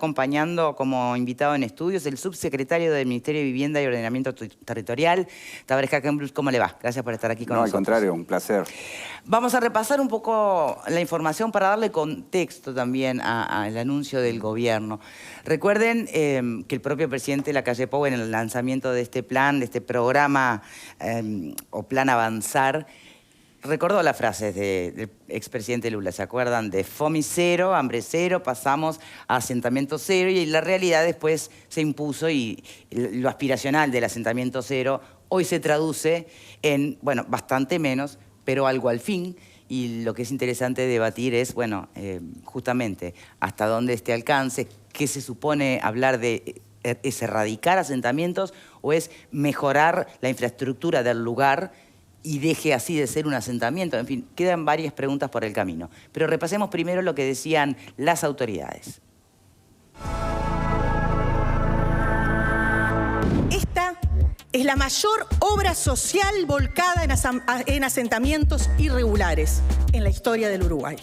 acompañando como invitado en estudios el subsecretario del Ministerio de Vivienda y Ordenamiento Territorial, Tabaré Hackenbruch. ¿Cómo le va? Gracias por estar aquí con nosotros. No, al contrario, un placer. Vamos a repasar un poco la información para darle contexto también al anuncio del gobierno. Recuerden que el propio presidente Lacalle Pou, en el lanzamiento de este plan, de este programa o plan Avanzar, recordó las frases del expresidente Lula, ¿se acuerdan? De FOMI cero, hambre cero, pasamos a asentamiento cero, y la realidad después se impuso, y lo aspiracional del asentamiento cero hoy se traduce en, bueno, bastante menos, pero algo al fin. Y lo que es interesante debatir es, bueno, justamente hasta dónde este alcance, qué se supone hablar de, ¿es erradicar asentamientos o es mejorar la infraestructura del lugar y deje así de ser un asentamiento? En fin, quedan varias preguntas por el camino. Pero repasemos primero lo que decían las autoridades. Esta es la mayor obra social volcada en asentamientos irregulares en la historia del Uruguay,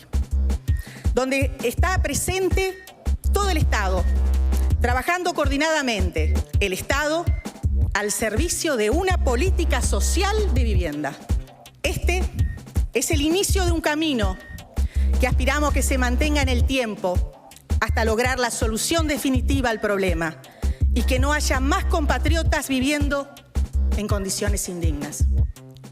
donde está presente todo el Estado, trabajando coordinadamente, el Estado al servicio de una política social de vivienda. Este es el inicio de un camino que aspiramos que se mantenga en el tiempo hasta lograr la solución definitiva al problema y que no haya más compatriotas viviendo en condiciones indignas.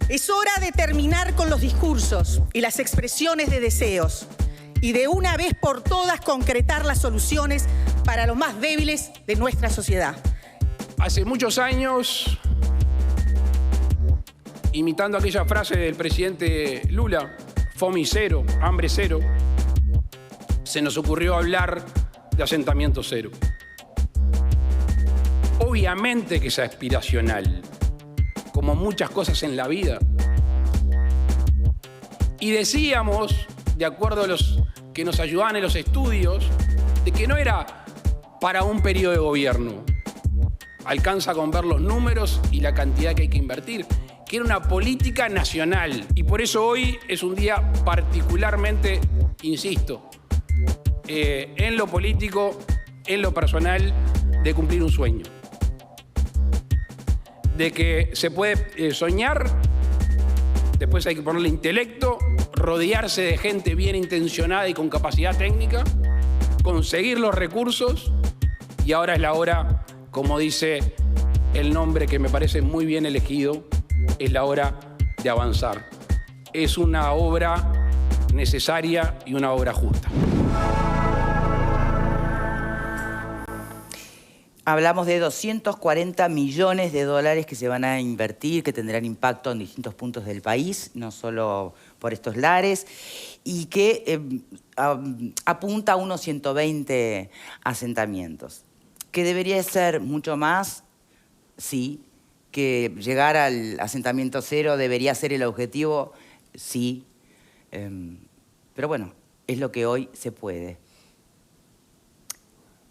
Es hora de terminar con los discursos y las expresiones de deseos y de una vez por todas concretar las soluciones para los más débiles de nuestra sociedad. Hace muchos años, imitando aquella frase del presidente Lula, FOMI cero, hambre cero, se nos ocurrió hablar de asentamiento cero. Obviamente que es aspiracional, como muchas cosas en la vida. Y decíamos, de acuerdo a los que nos ayudaban en los estudios, de que no era para un periodo de gobierno. Alcanza con ver los números y la cantidad que hay que invertir, que era una política nacional. Y por eso hoy es un día particularmente, insisto, en lo político, en lo personal, de cumplir un sueño. De que se puede soñar, después hay que ponerle intelecto, rodearse de gente bien intencionada y con capacidad técnica, conseguir los recursos, y ahora es la hora, como dice el nombre que me parece muy bien elegido, es la hora de avanzar. Es una obra necesaria y una obra justa. Hablamos de 240 millones de dólares que se van a invertir, que tendrán impacto en distintos puntos del país, no solo por estos lares, y que apunta a unos 120 asentamientos. ¿Que debería ser mucho más? Sí. ¿Que llegar al asentamiento cero debería ser el objetivo? Sí. Pero bueno, es lo que hoy se puede.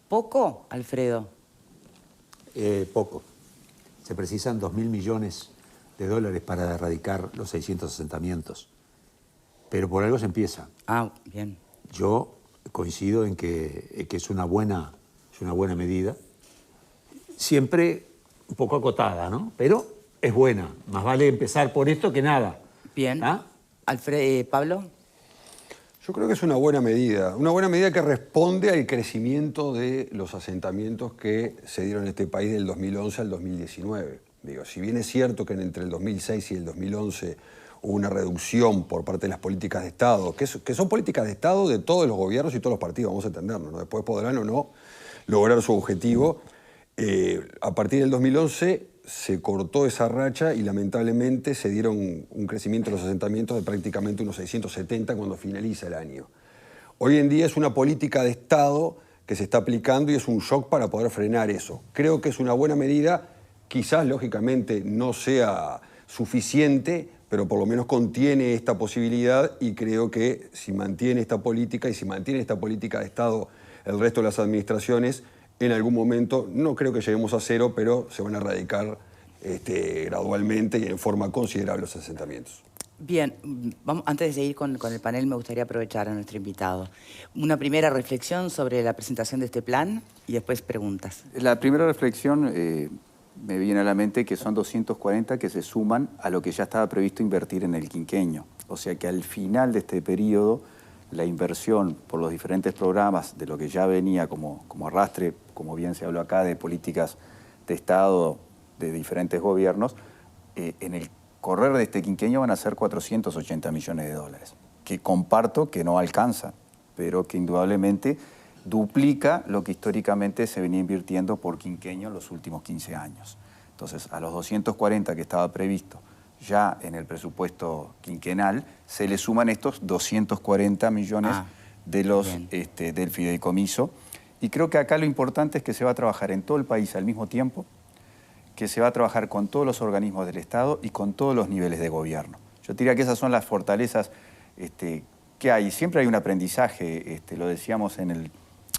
¿Poco, Alfredo? Poco. Se precisan 2.000 millones de dólares para erradicar los 600 asentamientos. Pero por algo se empieza. Ah, bien. Yo coincido en que es una buena medida. Siempre un poco acotada, ¿no? Pero es buena. Más vale empezar por esto que nada. Bien. ¿Ah? Pablo. Yo creo que es una buena medida que responde al crecimiento de los asentamientos que se dieron en este país del 2011 al 2019. Digo, si bien es cierto que entre el 2006 y el 2011 hubo una reducción por parte de las políticas de Estado, que son políticas de Estado de todos los gobiernos y todos los partidos, vamos a entendernos, ¿no? Después podrán o no lograr su objetivo. A partir del 2011 se cortó esa racha y lamentablemente se dieron un crecimiento de los asentamientos de prácticamente unos 670 cuando finaliza el año. Hoy en día es una política de Estado que se está aplicando y es un shock para poder frenar eso. Creo que es una buena medida, quizás lógicamente no sea suficiente, pero por lo menos contiene esta posibilidad, y creo que si mantiene esta política y si mantiene esta política de Estado el resto de las administraciones, en algún momento, no creo que lleguemos a cero, pero se van a erradicar gradualmente y en forma considerable los asentamientos. Bien, antes de seguir con el panel, me gustaría aprovechar a nuestro invitado. Una primera reflexión sobre la presentación de este plan y después preguntas. La primera reflexión me viene a la mente que son 240 que se suman a lo que ya estaba previsto invertir en el quinquenio. O sea que al final de este periodo, la inversión por los diferentes programas de lo que ya venía como arrastre, como bien se habló acá, de políticas de Estado de diferentes gobiernos, en el correr de este quinquenio van a ser 480 millones de dólares, que comparto que no alcanza, pero que indudablemente duplica lo que históricamente se venía invirtiendo por quinquenio en los últimos 15 años. Entonces, a los 240 que estaba previsto ya en el presupuesto quinquenal, se le suman estos 240 millones del fideicomiso. Y creo que acá lo importante es que se va a trabajar en todo el país al mismo tiempo, que se va a trabajar con todos los organismos del Estado y con todos los niveles de gobierno. Yo diría que esas son las fortalezas que hay. Siempre hay un aprendizaje, lo decíamos en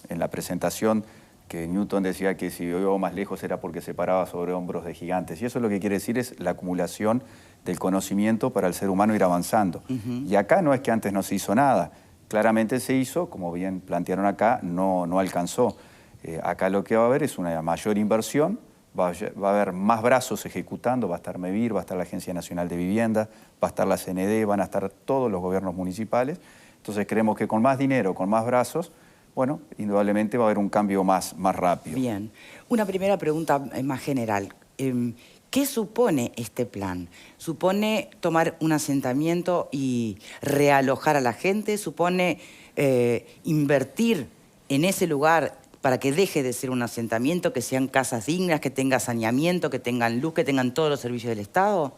la presentación, que Newton decía que si iba más lejos era porque se paraba sobre hombros de gigantes. Y eso lo que quiere decir es la acumulación del conocimiento para el ser humano ir avanzando. Y acá no es que antes no se hizo nada. Claramente se hizo, como bien plantearon acá, no alcanzó. Acá lo que va a haber es una mayor inversión, va a haber más brazos ejecutando, va a estar MEVIR, va a estar la Agencia Nacional de Vivienda, va a estar la CND, van a estar todos los gobiernos municipales. Entonces creemos que con más dinero, con más brazos, bueno, indudablemente va a haber un cambio más rápido. Bien. Una primera pregunta más general. ¿Qué supone este plan? ¿Supone tomar un asentamiento y realojar a la gente? ¿Supone invertir en ese lugar para que deje de ser un asentamiento, que sean casas dignas, que tenga saneamiento, que tengan luz, que tengan todos los servicios del Estado?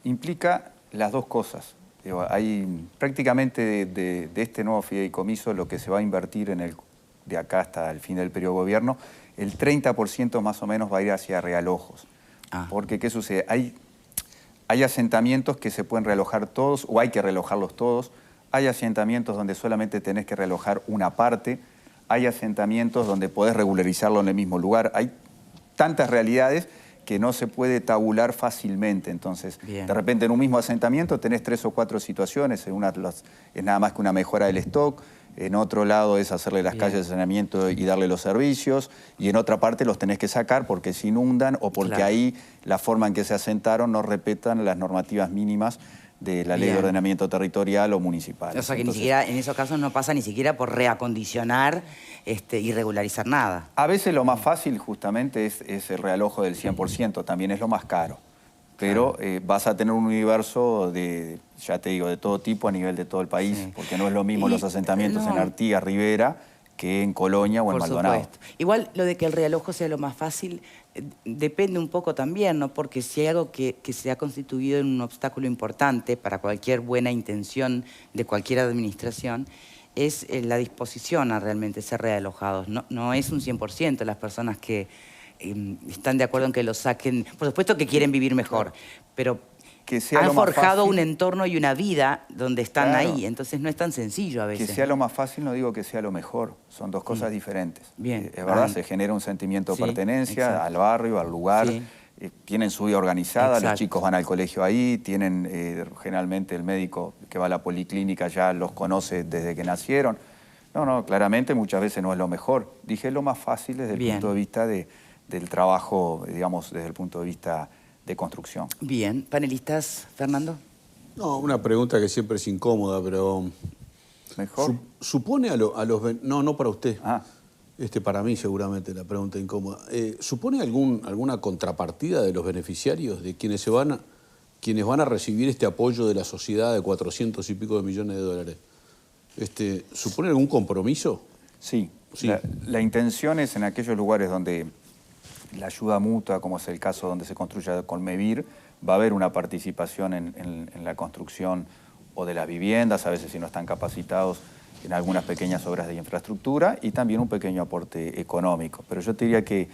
Implica las dos cosas. Hay prácticamente de este nuevo fideicomiso, lo que se va a invertir de acá hasta el fin del periodo de gobierno, el 30% más o menos va a ir hacia realojos. Porque, ¿qué sucede? Hay asentamientos que se pueden realojar todos o hay que realojarlos todos. Hay asentamientos donde solamente tenés que realojar una parte. Hay asentamientos donde podés regularizarlo en el mismo lugar. Hay tantas realidades que no se puede tabular fácilmente. Entonces, de repente en un mismo asentamiento tenés 3 o 4 situaciones. En una es nada más que una mejora del stock, en otro lado es hacerle las calles de saneamiento y darle los servicios, y en otra parte los tenés que sacar porque se inundan o porque ahí la forma en que se asentaron no respetan las normativas mínimas de la ley de ordenamiento territorial o municipal. O sea que ni siquiera, en esos casos no pasa ni siquiera por reacondicionar y regularizar nada. A veces lo más fácil justamente es el realojo del 100%, también es lo más caro. Pero vas a tener un universo de, ya te digo, de todo tipo a nivel de todo el país, porque no es lo mismo los asentamientos en Artigas, Rivera, que en Colonia o en Maldonado. Supuesto. Igual lo de que el realojo sea lo más fácil depende un poco también, ¿no? Porque si hay algo que se ha constituido en un obstáculo importante para cualquier buena intención de cualquier administración, es la disposición a realmente ser realojados. No es un 100% las personas que están de acuerdo en que los saquen. Por supuesto que quieren vivir mejor, pero que sea han forjado un entorno y una vida donde están ahí, entonces no es tan sencillo a veces. Que sea lo más fácil no digo que sea lo mejor, son dos cosas diferentes. Bien. Es verdad, se genera un sentimiento de pertenencia al barrio, al lugar, tienen su vida organizada, los chicos van al colegio ahí, tienen generalmente el médico que va a la policlínica ya los conoce desde que nacieron. No, claramente muchas veces no es lo mejor. Dije lo más fácil desde el punto de vista del trabajo, digamos, desde el punto de vista de construcción. Bien. ¿Panelistas, Fernando? No, una pregunta que siempre es incómoda, pero... ¿Mejor? ¿Supone a los... No para usted. Para mí seguramente la pregunta incómoda. ¿Supone alguna contrapartida de los beneficiarios, de quienes van a recibir este apoyo de la sociedad de 400 y pico de millones de dólares? ¿Supone algún compromiso? Sí. La intención es en aquellos lugares donde la ayuda mutua, como es el caso donde se construye con MEVIR, va a haber una participación en la construcción o de las viviendas, a veces si no están capacitados, en algunas pequeñas obras de infraestructura y también un pequeño aporte económico. Pero yo te diría que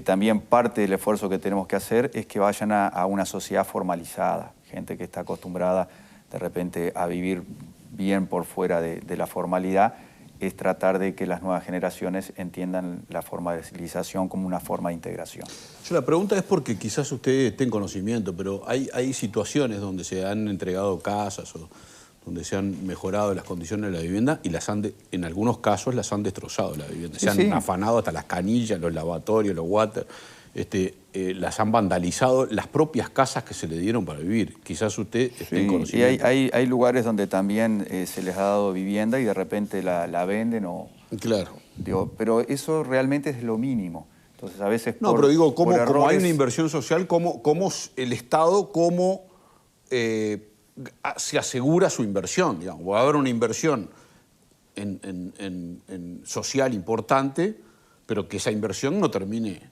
también parte del esfuerzo que tenemos que hacer es que vayan a una sociedad formalizada, gente que está acostumbrada de repente a vivir bien por fuera de la formalidad es tratar de que las nuevas generaciones entiendan la formalización como una forma de integración. Yo la pregunta es porque quizás usted esté en conocimiento, pero hay situaciones donde se han entregado casas o donde se han mejorado las condiciones de la vivienda y en algunos casos las han destrozado la vivienda. Sí, se han sí. afanado hasta las canillas, los lavatorios, los water, las han vandalizado las propias casas que se le dieron para vivir. Quizás usted esté en conocimiento. Y hay lugares donde también se les ha dado vivienda y de repente la venden o... Claro. Digo, pero eso realmente es lo mínimo. Entonces a veces No, pero digo, como errores... hay una inversión social, ¿cómo el Estado se asegura su inversión? Digamos, va a haber una inversión en social importante, pero que esa inversión no termine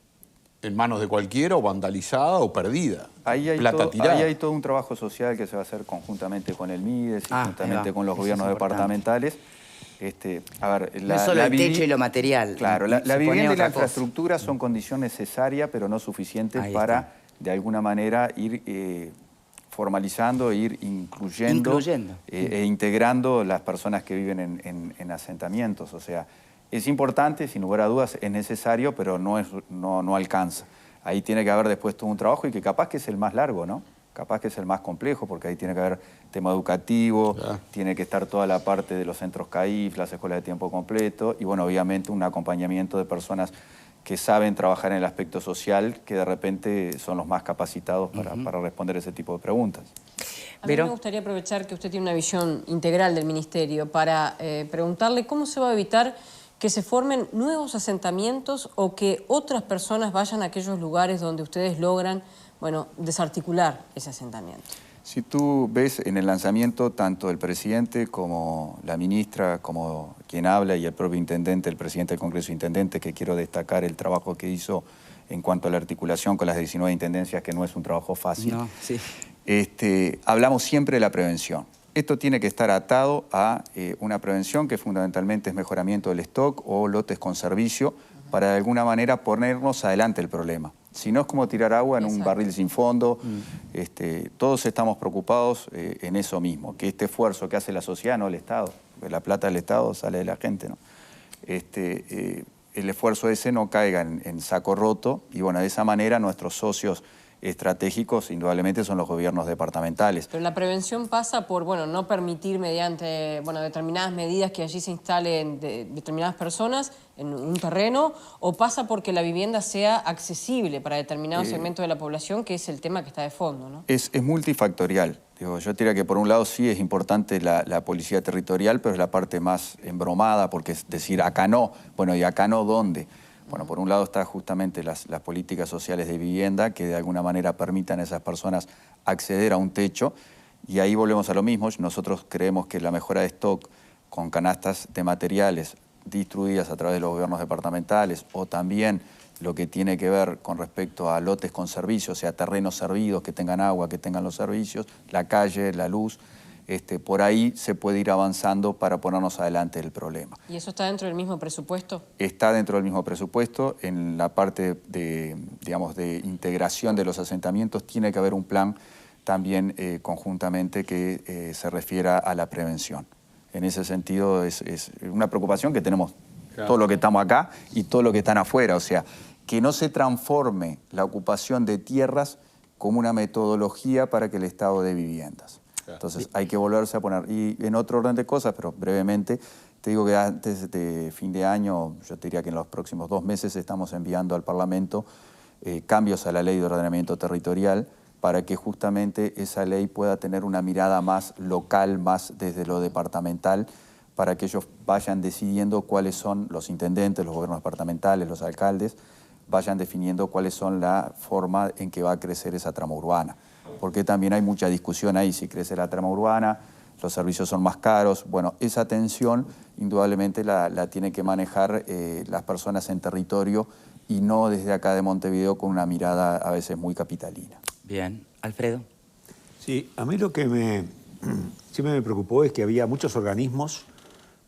en manos de cualquiera o vandalizada o perdida. Ahí hay tirada. todo un trabajo social que se va a hacer conjuntamente con el MIDES y juntamente con los Eso gobiernos es importante. departamentales. A ver, No es solo el techo y lo material. Claro, Se la pone vivienda y otra la cosa. infraestructura son condición necesaria, pero no suficientes Ahí para, está. de alguna manera, ir formalizando, ir incluyendo. E integrando las personas que viven en asentamientos. O sea, es importante, sin lugar a dudas, es necesario, pero no alcanza. Ahí tiene que haber después todo un trabajo y que capaz que es el más largo, ¿no? Capaz que es el más complejo, porque ahí tiene que haber tema educativo, tiene que estar toda la parte de los centros CAIF, las escuelas de tiempo completo y, bueno, obviamente un acompañamiento de personas que saben trabajar en el aspecto social, que de repente son los más capacitados para responder ese tipo de preguntas. A mí me gustaría aprovechar que usted tiene una visión integral del Ministerio para preguntarle cómo se va a evitar que se formen nuevos asentamientos o que otras personas vayan a aquellos lugares donde ustedes logran, bueno, desarticular ese asentamiento. Si tú ves en el lanzamiento tanto el presidente como la ministra, como quien habla y el propio intendente, el presidente del Congreso Intendente, que quiero destacar el trabajo que hizo en cuanto a la articulación con las 19 intendencias, que no es un trabajo fácil. No, sí. Hablamos siempre de la prevención. Esto tiene que estar atado a una prevención que fundamentalmente es mejoramiento del stock o lotes con servicio para de alguna manera ponernos adelante el problema. Si no es como tirar agua en un barril sin fondo, todos estamos preocupados en eso mismo, que este esfuerzo que hace la sociedad, no el Estado, porque la plata del Estado sale de la gente, ¿no? El esfuerzo ese no caiga en saco roto y bueno, de esa manera nuestros socios estratégicos indudablemente son los gobiernos departamentales. Pero la prevención pasa por, bueno, no permitir mediante, bueno, determinadas medidas que allí se instalen determinadas personas en un terreno, o pasa porque la vivienda sea accesible para determinado segmento de la población, que es el tema que está de fondo, ¿no? Es multifactorial. Digo, yo diría que por un lado sí es importante la policía territorial, pero es la parte más embromada, porque es decir, acá no. Bueno, ¿y acá no dónde? Bueno, por un lado está justamente las políticas sociales de vivienda que de alguna manera permitan a esas personas acceder a un techo y ahí volvemos a lo mismo. Nosotros creemos que la mejora de stock con canastas de materiales distribuidas a través de los gobiernos departamentales o también lo que tiene que ver con respecto a lotes con servicios, o sea, terrenos servidos que tengan agua, que tengan los servicios, la calle, la luz, por ahí se puede ir avanzando para ponernos adelante del problema. ¿Y eso está dentro del mismo presupuesto? Está dentro del mismo presupuesto. En la parte digamos, de integración de los asentamientos tiene que haber un plan también conjuntamente que se refiera a la prevención. En ese sentido es una preocupación que tenemos todo lo que estamos acá y todo lo que están afuera. O sea, que no se transforme la ocupación de tierras como una metodología para que el Estado dé viviendas. Entonces hay que volverse a poner. Y en otro orden de cosas, pero brevemente, te digo que antes de fin de año, yo te diría que en los próximos 2 meses estamos enviando al Parlamento cambios a la Ley de Ordenamiento Territorial para que justamente esa ley pueda tener una mirada más local, más desde lo departamental, para que ellos vayan decidiendo cuáles son los intendentes, los gobiernos departamentales, los alcaldes, vayan definiendo cuáles son la forma en que va a crecer esa trama urbana. Porque también hay mucha discusión ahí, si crece la trama urbana, los servicios son más caros. Bueno, esa tensión indudablemente la tienen que manejar las personas en territorio y no desde acá de Montevideo con una mirada a veces muy capitalina. Bien. Alfredo. Sí, a mí lo que siempre me preocupó es que había muchos organismos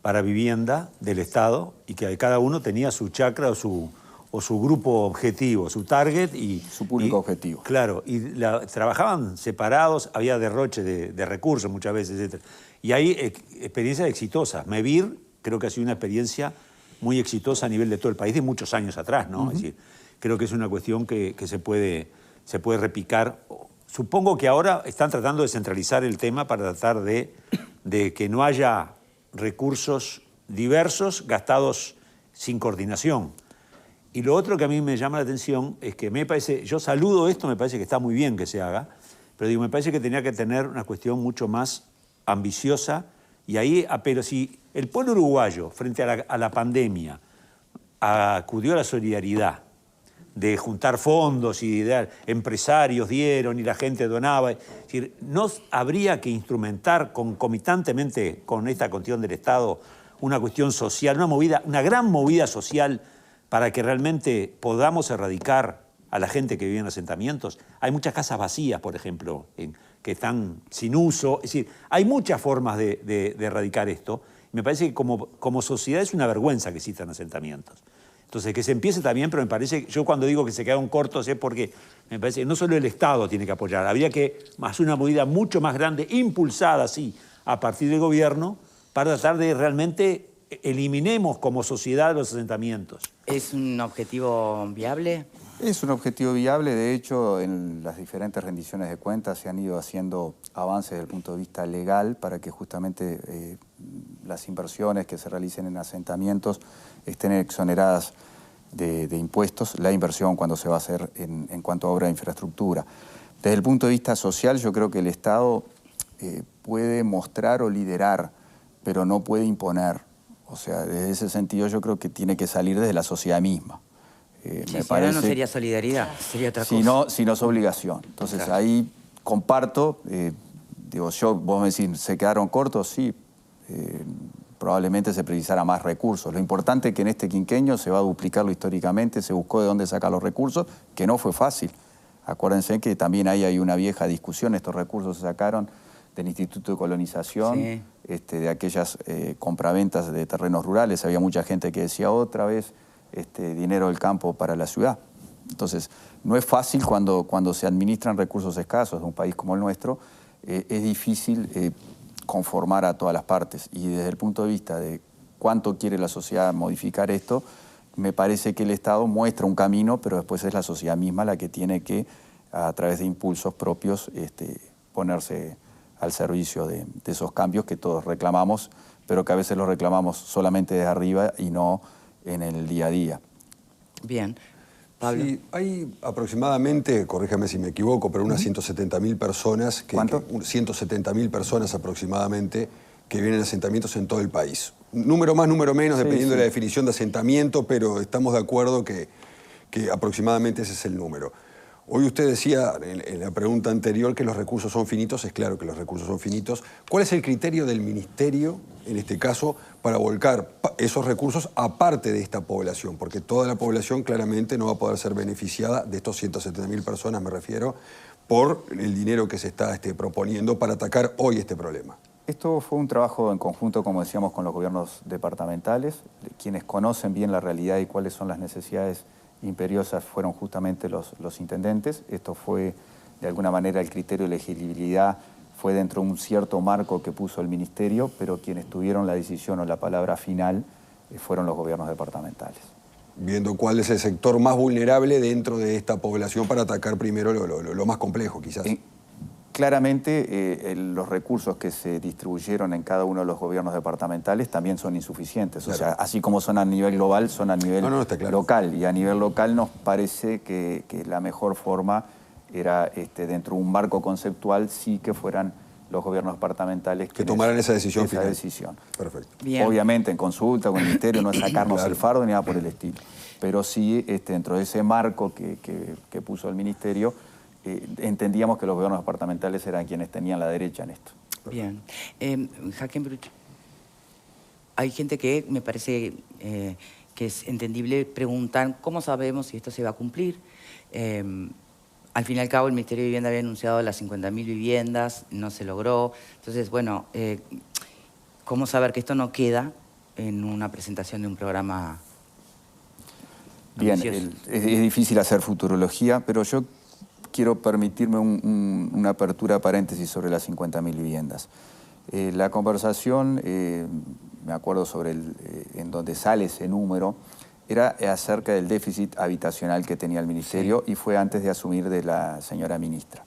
para vivienda del Estado y que cada uno tenía su chacra o su grupo objetivo, su target y... Su público objetivo. Claro, y trabajaban separados, había derroche de recursos muchas veces, etc. Y hay experiencias exitosas. Mevir creo que ha sido una experiencia muy exitosa a nivel de todo el país de muchos años atrás, ¿no? Es decir, creo que es una cuestión que se puede replicar. Supongo que ahora están tratando de centralizar el tema para tratar de que no haya recursos diversos gastados sin coordinación. Y lo otro que a mí me llama la atención es que me parece, yo saludo esto, me parece que está muy bien que se haga, pero digo, me parece que tenía que tener una cuestión mucho más ambiciosa y ahí, pero si el pueblo uruguayo frente a la pandemia acudió a la solidaridad de juntar fondos y de empresarios dieron y la gente donaba, es decir, ¿no habría que instrumentar concomitantemente con esta cuestión del Estado una cuestión social, una gran movida social para que realmente podamos erradicar a la gente que vive en asentamientos? Hay muchas casas vacías, por ejemplo, que están sin uso. Es decir, hay muchas formas de erradicar esto. Me parece que como sociedad es una vergüenza que existan asentamientos. Entonces, que se empiece también, pero me parece, yo cuando digo que se quedaron cortos es porque me parece que no solo el Estado tiene que apoyar, habría que hacer una movida mucho más grande, impulsada, sí, a partir del gobierno, para tratar de realmente eliminemos como sociedad los asentamientos. ¿Es un objetivo viable? Es un objetivo viable. De hecho, en las diferentes rendiciones de cuentas se han ido haciendo avances desde el punto de vista legal para que justamente las inversiones que se realicen en asentamientos estén exoneradas de impuestos, la inversión cuando se va a hacer en cuanto a obra de infraestructura. Desde el punto de vista social, yo creo que el Estado puede mostrar o liderar, pero no puede imponer. O sea, desde ese sentido yo creo que tiene que salir desde la sociedad misma. Me parece, no sería solidaridad, sería otra cosa. Si no es obligación. Entonces claro, ahí comparto, vos me decís, ¿se quedaron cortos? Sí, probablemente se precisara más recursos. Lo importante es que en este quinquenio se va a duplicarlo históricamente, se buscó de dónde sacar los recursos, que no fue fácil. Acuérdense que también ahí hay una vieja discusión, estos recursos se sacaron del Instituto de Colonización, sí, de aquellas compraventas de terrenos rurales. Había mucha gente que decía otra vez dinero del campo para la ciudad. Entonces, no es fácil cuando se administran recursos escasos de un país como el nuestro, es difícil conformar a todas las partes. Y desde el punto de vista de cuánto quiere la sociedad modificar esto, me parece que el Estado muestra un camino, pero después es la sociedad misma la que tiene que, a través de impulsos propios, ponerse al servicio de esos cambios que todos reclamamos, pero que a veces los reclamamos solamente desde arriba y no en el día a día. Bien. Pablo. Sí, hay aproximadamente, corríjame si me equivoco, pero unas 170.000 personas. ¿Cuánto? 170.000 personas aproximadamente que viven en asentamientos en todo el país. Número más, número menos, sí, dependiendo de la definición de asentamiento, pero estamos de acuerdo que aproximadamente ese es el número. Hoy usted decía en la pregunta anterior que los recursos son finitos. Es claro que los recursos son finitos. ¿Cuál es el criterio del Ministerio, en este caso, para volcar esos recursos aparte de esta población? Porque toda la población claramente no va a poder ser beneficiada, de estos 170.000 personas me refiero, por el dinero que se está proponiendo para atacar hoy este problema. Esto fue un trabajo en conjunto, como decíamos, con los gobiernos departamentales. Quienes conocen bien la realidad y cuáles son las necesidades imperiosas fueron justamente los intendentes. Esto fue, de alguna manera, el criterio de elegibilidad fue dentro de un cierto marco que puso el Ministerio, pero quienes tuvieron la decisión o la palabra final fueron los gobiernos departamentales. Viendo cuál es el sector más vulnerable dentro de esta población para atacar primero lo más complejo, quizás. Claramente, los recursos que se distribuyeron en cada uno de los gobiernos departamentales también son insuficientes. Claro. O sea, así como son a nivel global, son a nivel local. Y a nivel local nos parece que la mejor forma era, dentro de un marco conceptual, sí que fueran los gobiernos departamentales que tomaran esa decisión final. Decisión. Perfecto. Bien. Obviamente, en consulta con el Ministerio, no es sacarnos el fardo ni nada por el estilo. Pero sí, dentro de ese marco que puso el Ministerio, entendíamos que los gobiernos departamentales eran quienes tenían la derecha en esto. Bien. Hackenbruch, hay gente que me parece que es entendible preguntar cómo sabemos si esto se va a cumplir. Al fin y al cabo, el Ministerio de Vivienda había anunciado las 50.000 viviendas, no se logró. Entonces, bueno, ¿cómo saber que esto no queda en una presentación de un programa ambicioso? Bien, es difícil hacer futurología, pero yo quiero permitirme una apertura paréntesis sobre las 50.000 viviendas. La conversación me acuerdo sobre en donde sale ese número, era acerca del déficit habitacional que tenía el Ministerio y fue antes de asumir de la señora ministra.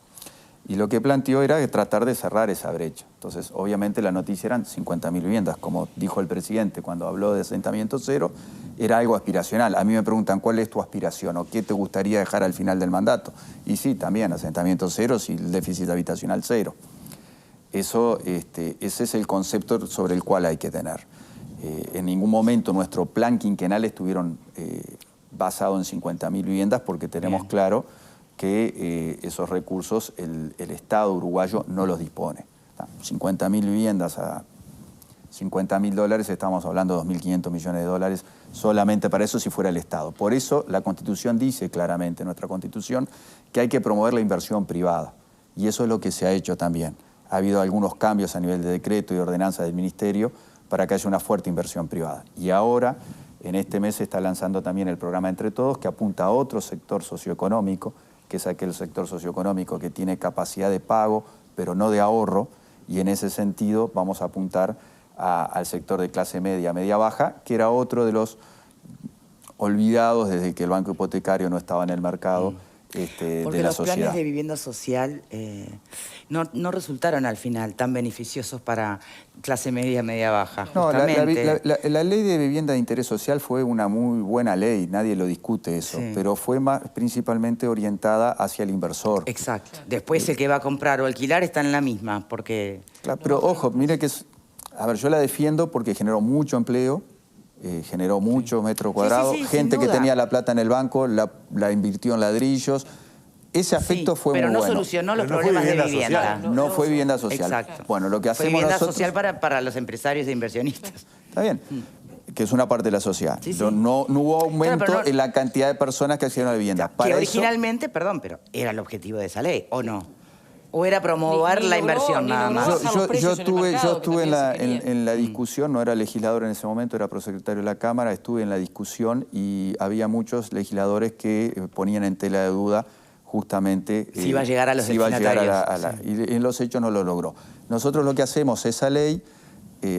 Y lo que planteó era tratar de cerrar esa brecha. Entonces, obviamente la noticia eran 50.000 viviendas, como dijo el presidente cuando habló de asentamiento cero, era algo aspiracional. A mí me preguntan, ¿cuál es tu aspiración o qué te gustaría dejar al final del mandato? Y sí, también, asentamiento cero y el déficit habitacional cero. Eso, ese es el concepto sobre el cual hay que tener. En ningún momento nuestro plan quinquenal estuvieron basado en 50.000 viviendas porque tenemos claro que esos recursos el Estado uruguayo no los dispone. 50.000 viviendas a $50.000, estamos hablando de 2.500 millones de dólares solamente para eso si fuera el Estado. Por eso la Constitución dice claramente, nuestra Constitución, que hay que promover la inversión privada. Y eso es lo que se ha hecho también. Ha habido algunos cambios a nivel de decreto y ordenanza del Ministerio para que haya una fuerte inversión privada. Y ahora, en este mes, se está lanzando también el programa Entre Todos, que apunta a otro sector socioeconómico, que es aquel sector socioeconómico que tiene capacidad de pago, pero no de ahorro, y en ese sentido vamos a apuntar al sector de clase media, media-baja, que era otro de los olvidados desde que el banco hipotecario no estaba en el mercado de la sociedad. Porque los planes de vivienda social no resultaron al final tan beneficiosos para clase media, media-baja. No, la ley de vivienda de interés social fue una muy buena ley, nadie lo discute eso, pero fue principalmente orientada hacia el inversor. Exacto. Después el que va a comprar o alquilar está en la misma, porque... Claro, pero ojo, mire que es... A ver, yo la defiendo porque generó mucho empleo, generó muchos metros cuadrados, gente que tenía la plata en el banco, la invirtió en ladrillos. Ese aspecto fue muy bueno. Pero no solucionó los problemas de vivienda. No fue vivienda social. Exacto. Bueno, lo que hacemos fue vivienda nosotros... social para los empresarios e inversionistas. Está bien, que es una parte de la sociedad. No hubo aumento en la cantidad de personas que accedieron a la vivienda. Que originalmente, perdón, pero era el objetivo de esa ley, ¿o no? ¿O era promover la inversión nada más? Yo estuve en la discusión, no era legislador en ese momento, era prosecretario de la Cámara, estuve en la discusión y había muchos legisladores que ponían en tela de duda justamente... Si iba a llegar a los destinatarios. Y en los hechos no lo logró. Nosotros lo que hacemos, esa ley,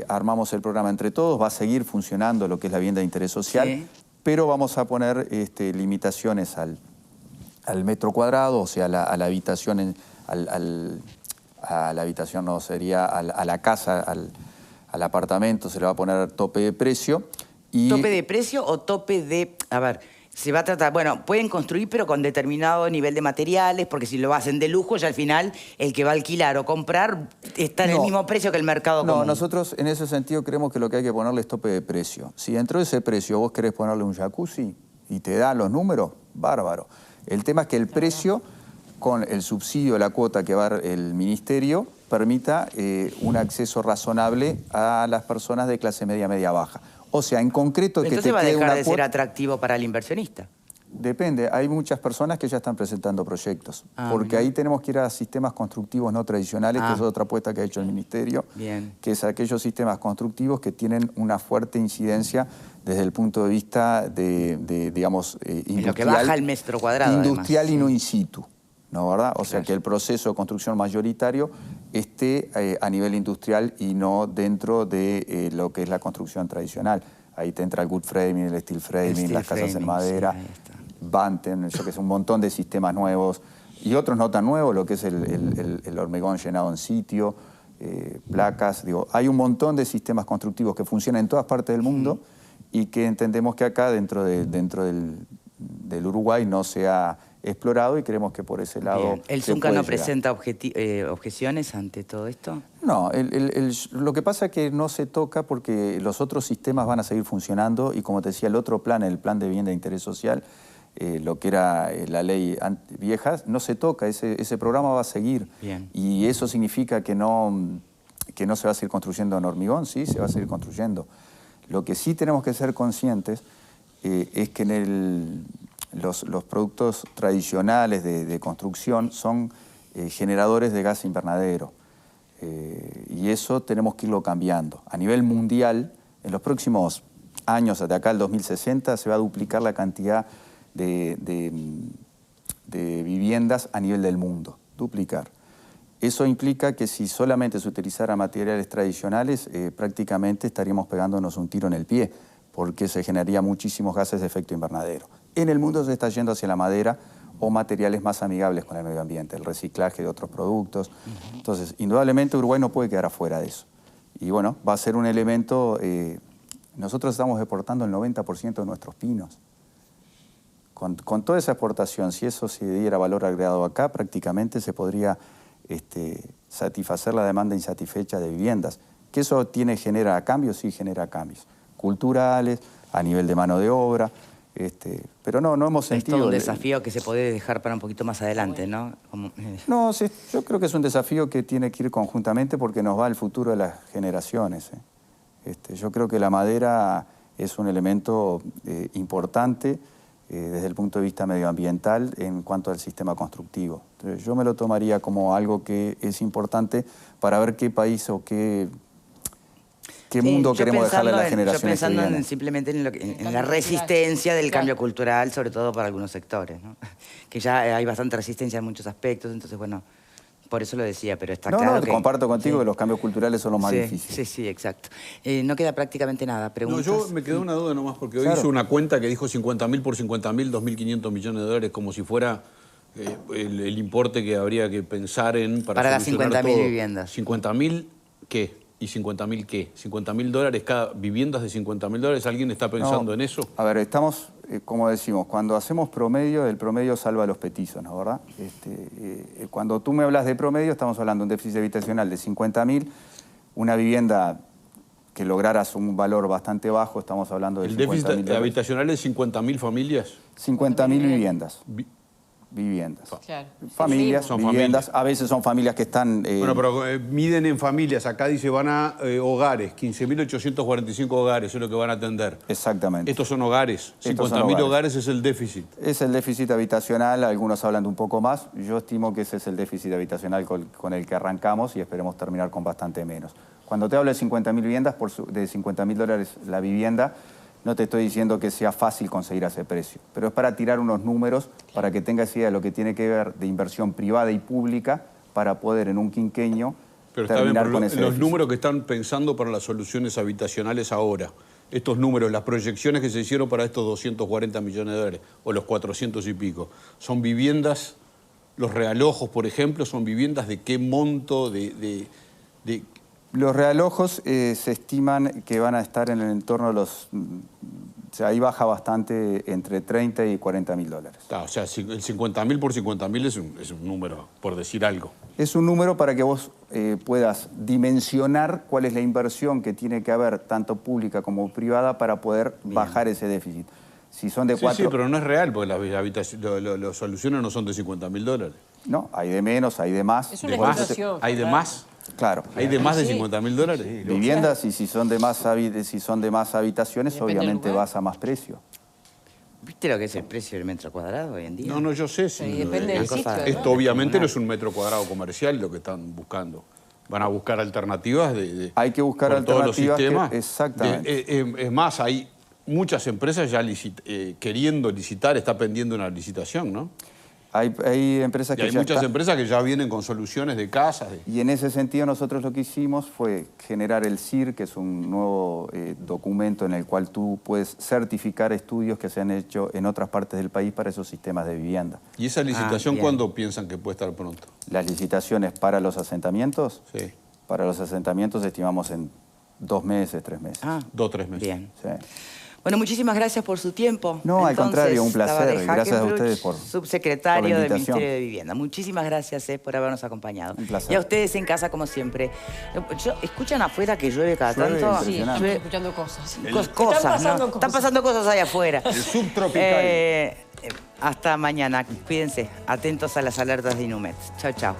armamos el programa Entre Todos, va a seguir funcionando lo que es la vivienda de interés social, pero vamos a poner limitaciones al metro cuadrado, o sea, a la habitación... a la habitación no, sería a la casa, al apartamento, se le va a poner tope de precio. ¿Tope de precio o tope de...? A ver, se va a tratar... Bueno, pueden construir pero con determinado nivel de materiales, porque si lo hacen de lujo, ya al final el que va a alquilar o comprar está en el mismo precio que el mercado común. No, nosotros en ese sentido creemos que lo que hay que ponerle es tope de precio. Si dentro de ese precio vos querés ponerle un jacuzzi y te da los números, bárbaro. El tema es que el precio... con el subsidio, la cuota que va a dar el Ministerio, permita un acceso razonable a las personas de clase media, media-baja. O sea, en concreto... Entonces va a dejar de ser atractivo para el inversionista. Depende, hay muchas personas que ya están presentando proyectos, porque ahí tenemos que ir a sistemas constructivos no tradicionales, que es otra apuesta que ha hecho el Ministerio, que es aquellos sistemas constructivos que tienen una fuerte incidencia desde el punto de vista digamos, industrial. En lo que baja el metro cuadrado, industrial y no in situ. ¿No, verdad? O sea, que el proceso de construcción mayoritario esté a nivel industrial y no dentro de lo que es la construcción tradicional. Ahí te entra el wood framing, el steel framing, las casas en madera, Banten, eso que es un montón de sistemas nuevos y otros no tan nuevos, lo que es el hormigón llenado en sitio, placas. Digo, hay un montón de sistemas constructivos que funcionan en todas partes del mundo y que entendemos que acá dentro del Uruguay no se ha explorado y creemos que por ese lado... ¿El Zunca no presenta objeciones ante todo esto? No, lo que pasa es que no se toca porque los otros sistemas van a seguir funcionando y como te decía, el otro plan, el plan de vivienda de interés social, lo que era la ley vieja, no se toca, ese programa va a seguir. Y eso significa que no se va a seguir construyendo en hormigón, sí, se va a seguir construyendo. Lo que sí tenemos que ser conscientes es que los productos tradicionales de construcción son generadores de gas invernadero. Y eso tenemos que irlo cambiando. A nivel mundial, en los próximos años, hasta acá el 2060, se va a duplicar la cantidad de viviendas a nivel del mundo. Duplicar. Eso implica que si solamente se utilizaran materiales tradicionales, prácticamente estaríamos pegándonos un tiro en el pie, porque se generaría muchísimos gases de efecto invernadero. En el mundo se está yendo hacia la madera o materiales más amigables con el medio ambiente, el reciclaje de otros productos. Entonces, indudablemente Uruguay no puede quedar afuera de eso. Y bueno, va a ser un elemento... nosotros estamos exportando el 90% de nuestros pinos. Con toda esa exportación, si eso se diera valor agregado acá, prácticamente se podría satisfacer la demanda insatisfecha de viviendas. ¿Que eso genera cambios? Sí, genera cambios. Culturales, a nivel de mano de obra, pero no hemos sentido... Es todo un desafío que se puede dejar para un poquito más adelante, ¿no? No, sí, yo creo que es un desafío que tiene que ir conjuntamente porque nos va al futuro de las generaciones. Yo creo que la madera es un elemento importante desde el punto de vista medioambiental en cuanto al sistema constructivo. Entonces, yo me lo tomaría como algo que es importante para ver qué país o qué mundo queremos dejarle a las generaciones que Yo vienen. pensando simplemente en la resistencia del cambio cultural, sobre todo para algunos sectores, ¿no? Que ya hay bastante resistencia en muchos aspectos, entonces, bueno, por eso lo decía, pero está claro que... comparto contigo que los cambios culturales son los más difíciles. Sí, exacto. No queda prácticamente nada. ¿Preguntas? No, yo me quedó una duda nomás, porque hoy hizo una cuenta que dijo 50.000 por 50.000, 2.500 millones de dólares, como si fuera el importe que habría que pensar en... Para las 50.000 viviendas. ¿50.000 qué? ¿Y 50.000 qué? ¿50.000 dólares cada viviendas de 50.000 dólares? ¿Alguien está pensando en eso? A ver, estamos, como decimos, cuando hacemos promedio, el promedio salva a los petizos, ¿no? ¿Verdad? Cuando tú me hablas de promedio, estamos hablando de un déficit habitacional de 50.000, una vivienda que lograras un valor bastante bajo, estamos hablando de 50.000 dólares. ¿El déficit habitacional es 50.000 familias? 50.000 viviendas. Viviendas. Claro. Familias, Son viviendas. familias. A veces son familias que están... Bueno, pero miden en familias. Acá dice van a hogares, 15.845 hogares es lo que van a atender. Exactamente. Estos son hogares. 50.000 hogares es el déficit. Es el déficit habitacional, algunos hablan de un poco más. Yo estimo que ese es el déficit habitacional con el que arrancamos y esperemos terminar con bastante menos. Cuando te hablo de 50.000 viviendas, de 50.000 dólares la vivienda, no te estoy diciendo que sea fácil conseguir a ese precio, pero es para tirar unos números para que tengas idea de lo que tiene que ver de inversión privada y pública para poder en un quinquenio terminar con ese déficit. Los números que están pensando para las soluciones habitacionales ahora, estos números, las proyecciones que se hicieron para estos 240 millones de dólares o los 400 y pico, ¿son viviendas, los realojos, por ejemplo, son viviendas de qué monto, Los realojos se estiman que van a estar en el entorno de los... O sea, ahí baja bastante entre 30 y 40.000 dólares. O sea, el 50.000 por 50.000 es un número, por decir algo. Es un número para que vos puedas dimensionar cuál es la inversión que tiene que haber, tanto pública como privada, para poder bajar ese déficit. Si son de 4... Sí, pero no es real, porque las soluciones no son de 50.000 dólares. No, hay de menos, hay de más. Es una explicación. ¿Hay de más? Claro. ¿Hay de más de 50.000 dólares? Viviendas, y si son de más habitaciones, Depende obviamente del lugar. vas a más precio. ¿Viste lo que es el precio del metro cuadrado hoy en día? No, yo sé. Sí, Y depende del sitio, ¿no? Esto obviamente no es un metro cuadrado comercial lo que están buscando. Van a buscar alternativas Hay que buscar por todos alternativas los sistemas. exactamente. Es más, hay muchas empresas ya queriendo licitar, está pendiendo una licitación, ¿no? Hay empresas Y que hay ya muchas están... empresas que ya vienen con soluciones de casas. Y en ese sentido nosotros lo que hicimos fue generar el CIR, que es un nuevo documento en el cual tú puedes certificar estudios que se han hecho en otras partes del país para esos sistemas de vivienda. ¿Y esa licitación bien. cuándo piensan que puede estar pronto? Las licitaciones para los asentamientos, Sí. para los asentamientos estimamos en 2 meses, 3 meses. 2 o 3 meses. Bien. Sí. Bueno, muchísimas gracias por su tiempo. No, al contrario, un placer. Tabaré Gracias a Hackenbruch, ustedes por subsecretario la del invitación. Ministerio de Vivienda. Muchísimas gracias por habernos acompañado. Un placer. Y a ustedes en casa, como siempre. ¿Escuchan afuera que llueve cada Llueve tanto? Sí, impresionante. estoy escuchando cosas. Cosas, Están pasando ¿no? cosas. Están pasando cosas ahí afuera. El subtropical. Hasta mañana. Cuídense. Atentos a las alertas de Inumet. Chao, chao.